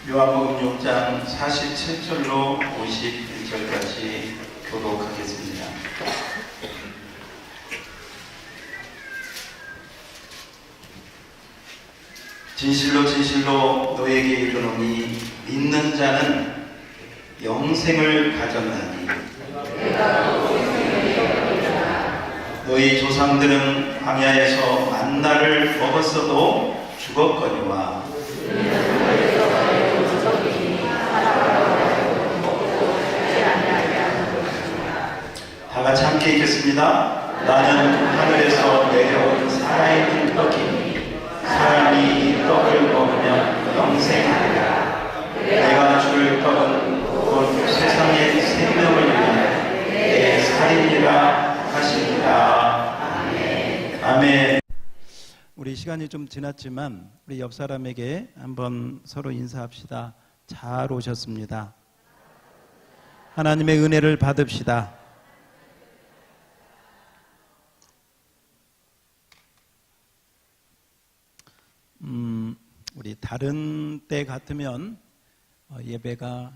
요한복음 6장 47절로 51절까지 교독하겠습니다. 진실로 진실로 너에게 이르노니 믿는 자는 영생을 가졌나니 너희 조상들은 광야에서 만나를 먹었어도 죽었거니와 다 같이 함께 읽겠습니다. 나는 하늘에서 내려온 살아있는 떡이니 사람이 이 떡을 먹으면 영생하리라. 내가 줄 떡은 곧 세상의 생명을 위한 내 살이니라 하시니라. 아멘. 아멘. 우리 시간이 좀 지났지만 우리 옆 사람에게 한번 서로 인사합시다. 잘 오셨습니다. 하나님의 은혜를 받읍시다. 우리 다른 때 같으면 예배가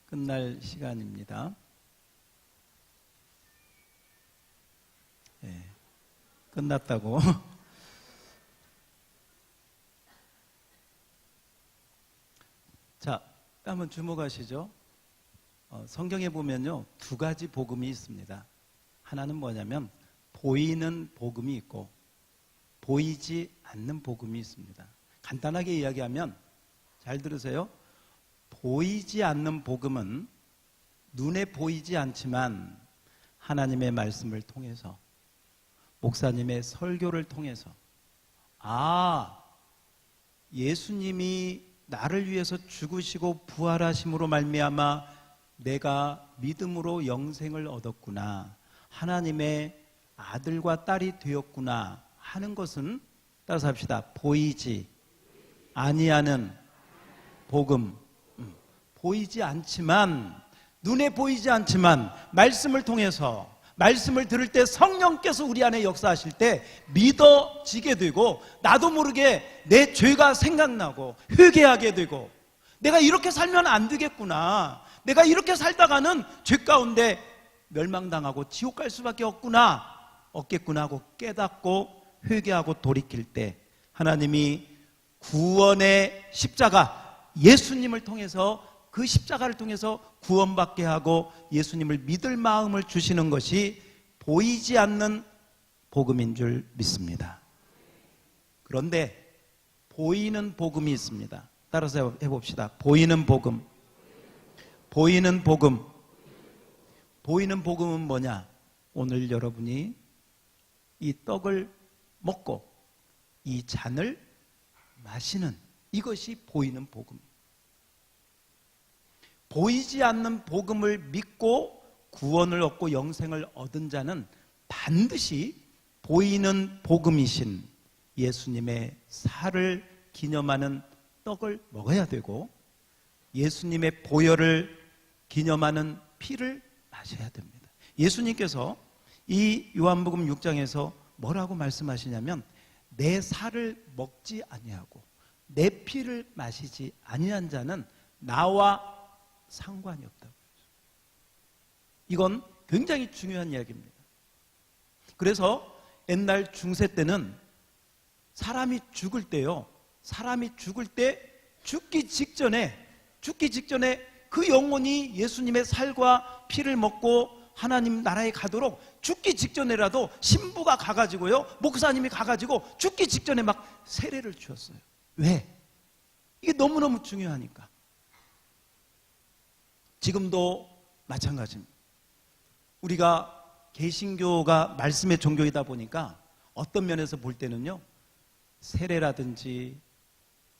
끝날 시간입니다. 끝났다고. 자, 한번 주목하시죠. 성경에 보면요, 두 가지 복음이 있습니다. 하나는 뭐냐면 보이는 복음이 있고 보이지 않는 복음이 있습니다. 간단하게 이야기하면, 잘 들으세요. 보이지 않는 복음은 눈에 보이지 않지만 하나님의 말씀을 통해서, 목사님의 설교를 통해서, 예수님이 나를 위해서 죽으시고 부활하심으로 말미암아 내가 믿음으로 영생을 얻었구나, 하나님의 아들과 딸이 되었구나 하는 것은, 따라서 합시다. 보이지 아니하는 복음. 보이지 않지만, 눈에 보이지 않지만 말씀을 통해서, 말씀을 들을 때 성령께서 우리 안에 역사하실 때 믿어지게 되고, 나도 모르게 내 죄가 생각나고 회개하게 되고, 내가 이렇게 살면 안 되겠구나, 내가 이렇게 살다가는 죄 가운데 멸망당하고 지옥 갈 수밖에 없겠구나 하고 깨닫고 회개하고 돌이킬 때 하나님이 구원의 십자가, 예수님을 통해서, 그 십자가를 통해서 구원받게 하고 예수님을 믿을 마음을 주시는 것이 보이지 않는 복음인 줄 믿습니다. 그런데 보이는 복음이 있습니다. 따라서 해봅시다. 보이는 복음. 보이는 복음. 보이는 복음은 뭐냐? 오늘 여러분이 이 떡을 먹고 이 잔을 마시는, 이것이 보이는 복음입니다. 보이지 않는 복음을 믿고 구원을 얻고 영생을 얻은 자는 반드시 보이는 복음이신 예수님의 살을 기념하는 떡을 먹어야 되고, 예수님의 보혈을 기념하는 피를 마셔야 됩니다. 예수님께서 이 요한복음 6장에서 뭐라고 말씀하시냐면, 내 살을 먹지 아니하고 내 피를 마시지 아니한 자는 나와 상관이 없다고. 이건 굉장히 중요한 이야기입니다. 그래서 옛날 중세 때는 사람이 죽을 때요, 사람이 죽을 때 죽기 직전에 그 영혼이 예수님의 살과 피를 먹고 하나님 나라에 가도록 죽기 직전에라도 신부가 가가지고요, 목사님이 가가지고 죽기 직전에 막 세례를 주었어요. 왜? 이게 너무너무 중요하니까. 지금도 마찬가지입니다. 우리가 개신교가 말씀의 종교이다 보니까 어떤 면에서 볼 때는요, 세례라든지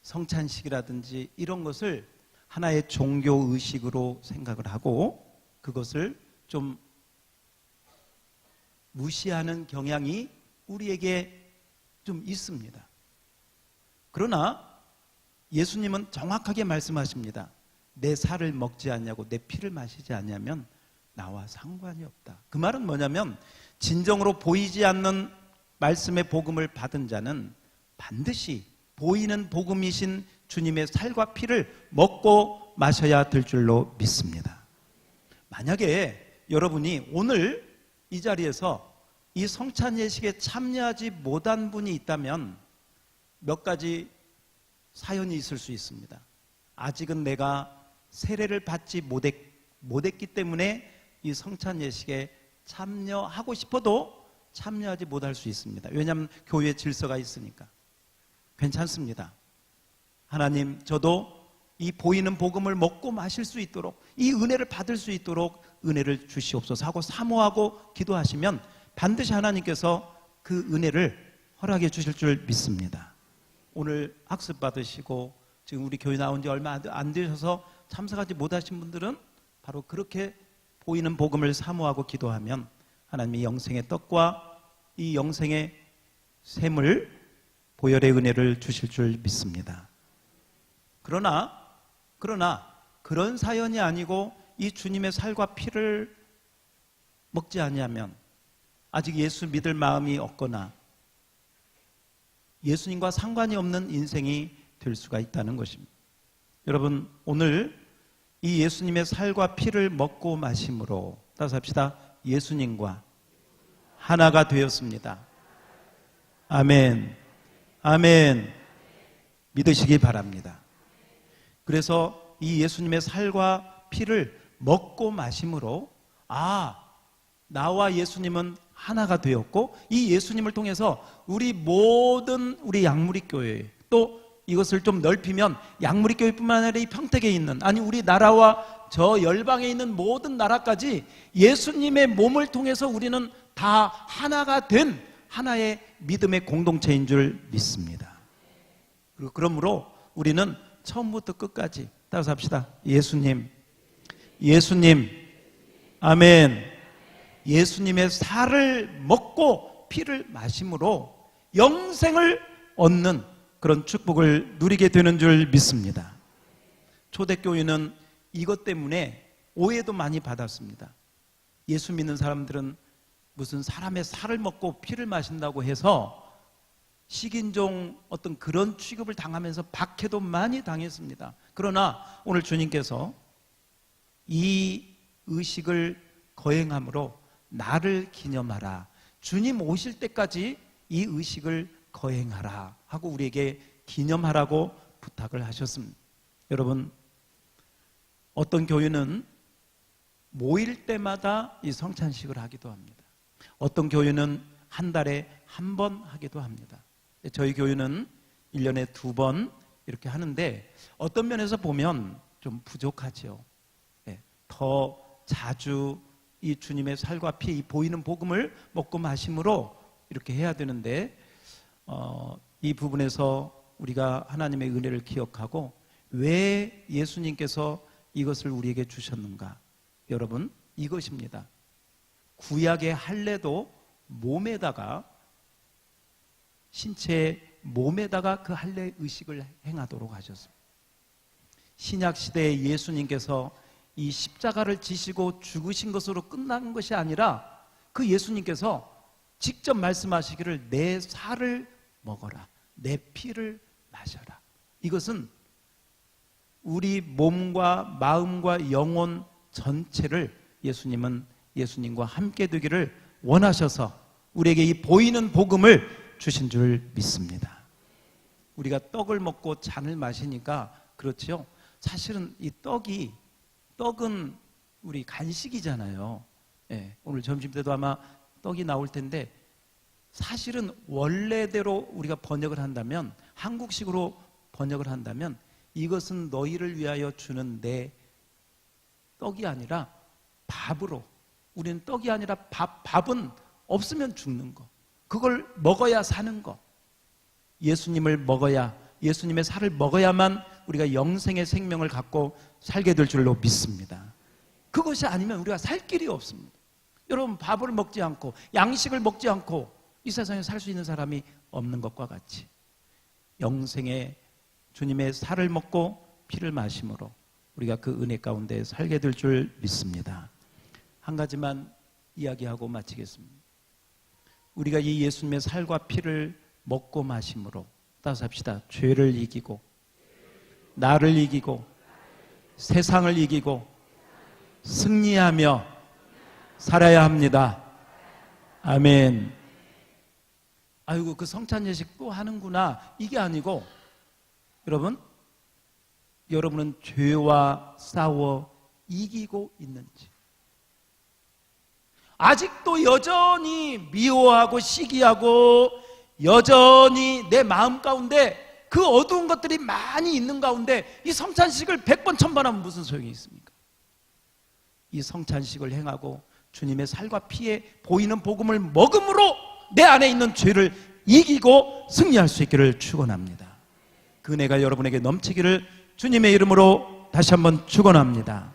성찬식이라든지 이런 것을 하나의 종교 의식으로 생각을 하고 그것을 좀 무시하는 경향이 우리에게 좀 있습니다. 그러나 예수님은 정확하게 말씀하십니다. 내 살을 먹지 않냐고 내 피를 마시지 않냐면 나와 상관이 없다. 그 말은 뭐냐면, 진정으로 보이지 않는 말씀의 복음을 받은 자는 반드시 보이는 복음이신 주님의 살과 피를 먹고 마셔야 될 줄로 믿습니다. 만약에 여러분이 오늘 이 자리에서 이 성찬 예식에 참여하지 못한 분이 있다면 몇 가지 사연이 있을 수 있습니다. 아직은 내가 세례를 받지 못했기 때문에 이 성찬 예식에 참여하고 싶어도 참여하지 못할 수 있습니다. 왜냐하면 교회 질서가 있으니까. 괜찮습니다. 하나님, 저도 이 보이는 복음을 먹고 마실 수 있도록, 이 은혜를 받을 수 있도록 은혜를 주시옵소서 하고 사모하고 기도하시면 반드시 하나님께서 그 은혜를 허락해 주실 줄 믿습니다. 오늘 학습 받으시고 지금 우리 교회 나온 지 얼마 안 되셔서 참석하지 못하신 분들은 바로 그렇게 보이는 복음을 사모하고 기도하면 하나님이 영생의 떡과 이 영생의 샘을, 보혈의 은혜를 주실 줄 믿습니다. 그러나 그런 사연이 아니고 이 주님의 살과 피를 먹지 아니하면 아직 예수 믿을 마음이 없거나 예수님과 상관이 없는 인생이 될 수가 있다는 것입니다. 여러분, 오늘 이 예수님의 살과 피를 먹고 마심으로, 따라서 합시다, 예수님과 하나가 되었습니다. 아멘, 아멘. 믿으시기 바랍니다. 그래서 이 예수님의 살과 피를 먹고 마심으로, 나와 예수님은 하나가 되었고, 이 예수님을 통해서 우리 모든 우리 양무리교회, 또 이것을 좀 넓히면 양무리교회뿐만 아니라 이 평택에 있는, 아니 우리 나라와 저 열방에 있는 모든 나라까지 예수님의 몸을 통해서 우리는 다 하나가 된 하나의 믿음의 공동체인 줄 믿습니다. 그러므로 우리는 처음부터 끝까지 따라서 합시다. 예수님, 예수님, 아멘. 예수님의 살을 먹고 피를 마심으로 영생을 얻는 그런 축복을 누리게 되는 줄 믿습니다. 초대교회는 이것 때문에 오해도 많이 받았습니다. 예수 믿는 사람들은 무슨 사람의 살을 먹고 피를 마신다고 해서 식인종 어떤 그런 취급을 당하면서 박해도 많이 당했습니다. 그러나 오늘 주님께서 이 의식을 거행함으로 나를 기념하라, 주님 오실 때까지 이 의식을 거행하라 하고 우리에게 기념하라고 부탁을 하셨습니다. 여러분, 어떤 교회는 모일 때마다 이 성찬식을 하기도 합니다. 어떤 교회는 한 달에 한 번 하기도 합니다. 저희 교회는 1년에 2번 이렇게 하는데 어떤 면에서 보면 좀 부족하죠. 더 자주 이 주님의 살과 피, 이 보이는 복음을 먹고 마심으로 이렇게 해야 되는데 이 부분에서 우리가 하나님의 은혜를 기억하고 왜 예수님께서 이것을 우리에게 주셨는가? 여러분, 이것입니다. 구약의 할례도 몸에다가, 신체의 몸에다가 그 할례 의식을 행하도록 하셨습니다. 신약 시대에 예수님께서 이 십자가를 지시고 죽으신 것으로 끝난 것이 아니라 그 예수님께서 직접 말씀하시기를 내 살을 먹어라, 내 피를 마셔라. 이것은 우리 몸과 마음과 영혼 전체를 예수님은 예수님과 함께 되기를 원하셔서 우리에게 이 보이는 복음을 주신 줄 믿습니다. 우리가 떡을 먹고 잔을 마시니까 그렇죠. 사실은 이 떡은 우리 간식이잖아요. 오늘 점심 때도 아마 떡이 나올 텐데 사실은 원래대로 우리가 번역을 한다면, 한국식으로 번역을 한다면 이것은 너희를 위하여 주는 내 떡이 아니라 밥으로, 우리는 떡이 아니라 밥은 없으면 죽는 거, 그걸 먹어야 사는 거, 예수님을 먹어야, 예수님의 살을 먹어야만 우리가 영생의 생명을 갖고 살게 될 줄로 믿습니다. 그것이 아니면 우리가 살 길이 없습니다. 여러분, 밥을 먹지 않고 양식을 먹지 않고 이 세상에 살 수 있는 사람이 없는 것과 같이 영생의 주님의 살을 먹고 피를 마심으로 우리가 그 은혜 가운데 살게 될 줄 믿습니다. 한 가지만 이야기하고 마치겠습니다. 우리가 이 예수님의 살과 피를 먹고 마심으로, 따라서 합시다. 죄를 이기고 나를 이기고 세상을 이기고 승리하며 살아야 합니다. 아멘. 아이고, 그 성찬 예식 또 하는구나, 이게 아니고, 여러분은 죄와 싸워 이기고 있는지, 아직도 여전히 미워하고 시기하고 여전히 내 마음 가운데 그 어두운 것들이 많이 있는 가운데 이 성찬식을 100번 1000번 하면 무슨 소용이 있습니까? 이 성찬식을 행하고 주님의 살과 피에 보이는 복음을 먹음으로 내 안에 있는 죄를 이기고 승리할 수 있기를 축원합니다. 그 은혜가 여러분에게 넘치기를 주님의 이름으로 다시 한번 축원합니다.